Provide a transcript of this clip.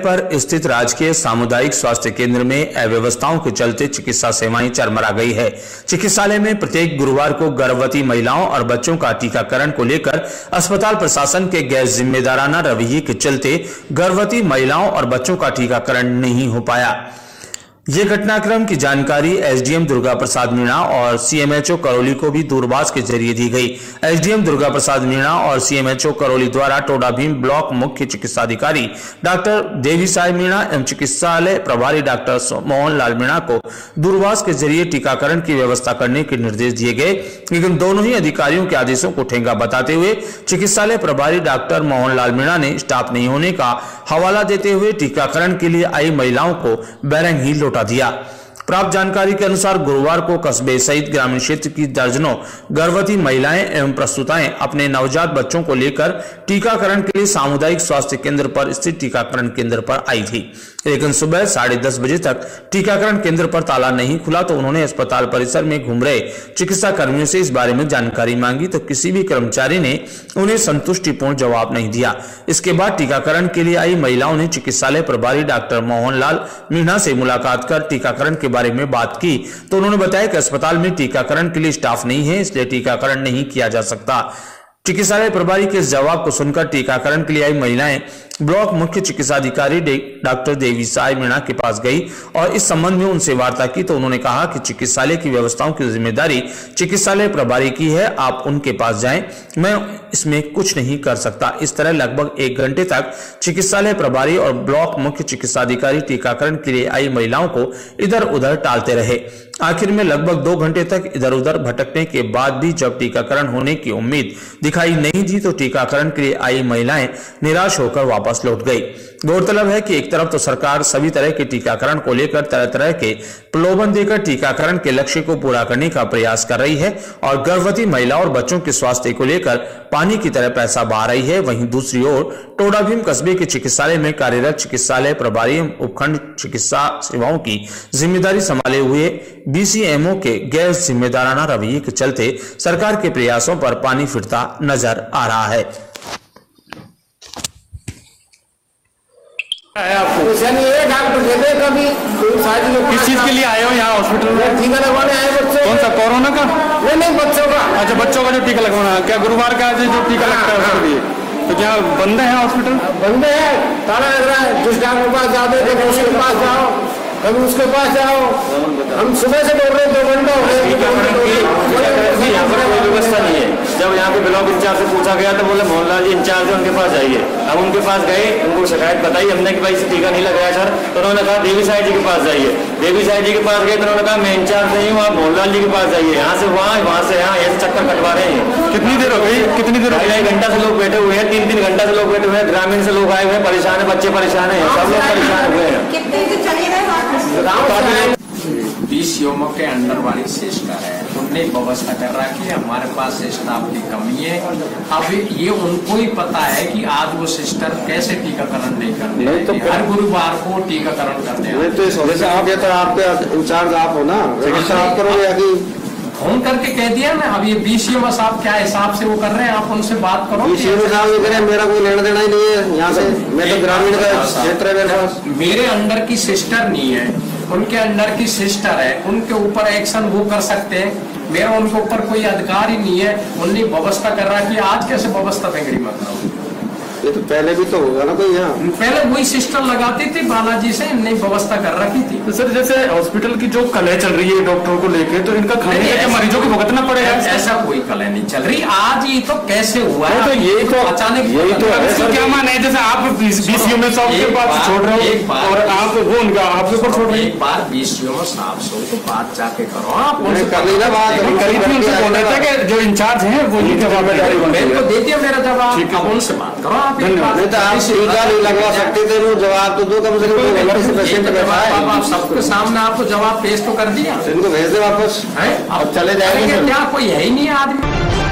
पर स्थित राजकीय सामुदायिक स्वास्थ्य केंद्र में अव्यवस्थाओं के चलते चिकित्सा सेवाएं चरमरा गई है। चिकित्सालय में प्रत्येक गुरुवार को गर्भवती महिलाओं और बच्चों का टीकाकरण को लेकर अस्पताल प्रशासन के गैर जिम्मेदाराना रवैये के चलते गर्भवती महिलाओं और बच्चों का टीकाकरण नहीं हो पाया। ये घटनाक्रम की जानकारी एसडीएम दुर्गा प्रसाद मीणा और सीएमएचओ करौली को भी दूरभाष के जरिए दी गई। एसडीएम दुर्गा प्रसाद मीणा और सीएमएचओ करौली द्वारा टोडा भीम ब्लॉक मुख्य चिकित्साधिकारी डॉक्टर देवी साई मीणा एवं चिकित्सालय प्रभारी डॉक्टर मोहन लाल मीणा को दूरभाष के जरिए टीकाकरण की व्यवस्था करने के निर्देश दिए गए, लेकिन दोनों ही अधिकारियों के आदेशों को ठेंगा बताते हुए चिकित्सालय प्रभारी डॉक्टर मोहन लाल मीणा ने स्टाफ नहीं होने का हवाला देते हुए टीकाकरण के लिए आई महिलाओं को बैरंग ही लौटा दिया। प्राप्त जानकारी के अनुसार गुरुवार को कस्बे सहित ग्रामीण क्षेत्र की दर्जनों गर्भवती महिलाएं एवं प्रसूताएं अपने नवजात बच्चों को लेकर टीकाकरण के लिए सामुदायिक स्वास्थ्य केंद्र पर स्थित टीकाकरण केंद्र पर आई थी, लेकिन सुबह 10:30 बजे तक टीकाकरण केंद्र पर ताला नहीं खुला तो उन्होंने अस्पताल परिसर में घूम रहे चिकित्सा कर्मियों से इस बारे में जानकारी मांगी तो किसी भी कर्मचारी ने उन्हें संतुष्टिपूर्ण जवाब नहीं दिया। इसके बाद टीकाकरण के लिए आई महिलाओं ने चिकित्सालय प्रभारी डॉक्टर मोहन लाल मीणा से मुलाकात कर टीकाकरण के बारे में बात की तो उन्होंने बताया कि अस्पताल में टीकाकरण के लिए स्टाफ नहीं है, इसलिए टीकाकरण नहीं किया जा सकता। चिकित्सालय प्रभारी के जवाब को सुनकर टीकाकरण के लिए आई महिलाएं ब्लॉक मुख्य चिकित्साधिकारी डॉक्टर देवी साई मीणा के पास गई और इस संबंध में उनसे वार्ता की तो उन्होंने कहा कि चिकित्सालय की व्यवस्थाओं की जिम्मेदारी चिकित्सालय प्रभारी की है, आप उनके पास जाएं, मैं इसमें कुछ नहीं कर सकता। इस तरह लगभग 1 घंटे तक चिकित्सालय प्रभारी और ब्लॉक मुख्य चिकित्साधिकारी टीकाकरण के लिए आई महिलाओं को इधर उधर टालते रहे। आखिर में लगभग 2 घंटे तक इधर उधर भटकने के बाद भी जब टीकाकरण होने की उम्मीद दिखाई नहीं दी तो टीकाकरण के लिए आई महिलाएं निराश होकर वापस लौट गई। गौरतलब है कि एक तरफ तो सरकार सभी तरह के टीकाकरण को लेकर तरह तरह के प्रलोभन देकर टीकाकरण के लक्ष्य को पूरा करने का प्रयास कर रही है और गर्भवती महिलाओं और बच्चों के स्वास्थ्य को लेकर पानी की तरह पैसा बहा रही है। वहीं दूसरी ओर टोडा भीम कस्बे के चिकित्सालय में कार्यरत चिकित्सालय प्रभारी उपखंड चिकित्सा सेवाओं की जिम्मेदारी संभाले हुए बीसीएमओ के गैर जिम्मेदाराना रवैये के चलते सरकार के प्रयासों पर पानी फिरता नजर आ रहा है। आपको डॉक्टर देते कभी किस चीज के लिए आए हो यहाँ हॉस्पिटल में? टीका लगवाने आए बच्चों। कौन सा, कोरोना का? नहीं बच्चों का। अच्छा, बच्चों का जो टीका लगवाना है, क्या गुरुवार का जो टीका लगता है उसके लिए? तो क्या बंद है हॉस्पिटल? बंद है, ताला लग रहा है। जिस डॉक्टर के पास जाते थे उसके पास जाओ, कभी उसके पास जाओ। हम सुबह से दौड़ रहे 2 घंटा हो गए। यहाँ पर कोई व्यवस्था नहीं है। जब यहाँ पे ब्लॉक इंचार्ज से पूछा गया तो बोले मोहनलाल जी इंचार्ज है, उनके पास जाइए। हम उनके पास गए, उनको शिकायत बताई हमने कि भाई इसे टीका नहीं लगाया सर। तो उन्होंने कहा देवी साई जी के पास जाइए। देवी साई जी के पास गए तो उन्होंने कहा मैं इंचार्ज नहीं हूँ, आप मोहनलाल जी के पास जाइए। यहाँ से वहाँ से यहाँ ऐसे चक्कर कटवा रहे हैं। कितनी देर हो गई? कितनी देर? 2.5 घंटा से लोग बैठे हुए हैं, 3-3 घंटा से लोग बैठे हुए हैं। ग्रामीण से लोग आए हुए हैं, परेशान है, बच्चे परेशान है, सब लोग परेशान हुए हैं। 20 योमों के अंडर वाली सिस्टर है, उनने व्यवस्था कर रहा कि हमारे पास स्टाफ की कमी है। अब ये उनको ही पता है कि आज वो सिस्टर कैसे टीकाकरण नहीं करते, नहीं तो हर गुरुवार को टीकाकरण करते हैं। तो जैसे आप या तो आपके इंचार्ज आप हो ना, चिकित्सा आप करोगे या कि फोन करके कह दिया ना। अब ये बीसीएम साहब क्या हिसाब से वो कर रहे हैं, आप उनसे बात करो। बीसीएम साहब ये करें, मेरा कोई लेना देना ही नहीं है यहाँ से। मैं तो ग्रामीण का क्षेत्र है मेरे पास। मेरे अंडर की सिस्टर नहीं है, उनके अंडर की सिस्टर है, उनके ऊपर एक्शन वो कर सकते हैं। मेरा उनके ऊपर कोई अधिकार ही नहीं है। उन्हें व्यवस्था कर रहा है कि आज कैसे व्यवस्था देंगे मतलब ये तो पहले भी तो होगा ना कोई यहाँ। पहले वही सिस्टम लगाती थी बालाजी से, इनने व्यवस्था कर रखी थी। तो सर जैसे हॉस्पिटल की जो कलह चल रही है डॉक्टरों को लेके, तो इनका खाने के मरीजों को भुगतना पड़ेगा? ऐसा कोई कलह नहीं चल रही। आज ये तो कैसे हुआ है, तो ये तो अचानक यही तो क्या माने है? जैसे आप बीसीएम साहब के पास छोड़ रहे हो और आप वो उनका आपके ऊपर छोड़ रहे हैं। एक बार बीसीएम साहब से तो बात जाके करो, आप उनसे कर ना बात। उनसे बोल रहे थे कि जो इंचार्ज है वो ही जवाब देती है मेरा जवाब, अब उनसे बात करो आप। धन्यवाद। टीका नहीं लगवा सकते थे, वो जवाब तो दो कम से कम। पेशेंट बैठा है, आप सबके सामने आपको जवाब पेश तो कर दिया, इनको भेज दे वापस। अब चले जाएंगे, क्या कोई है ही नहीं आदमी।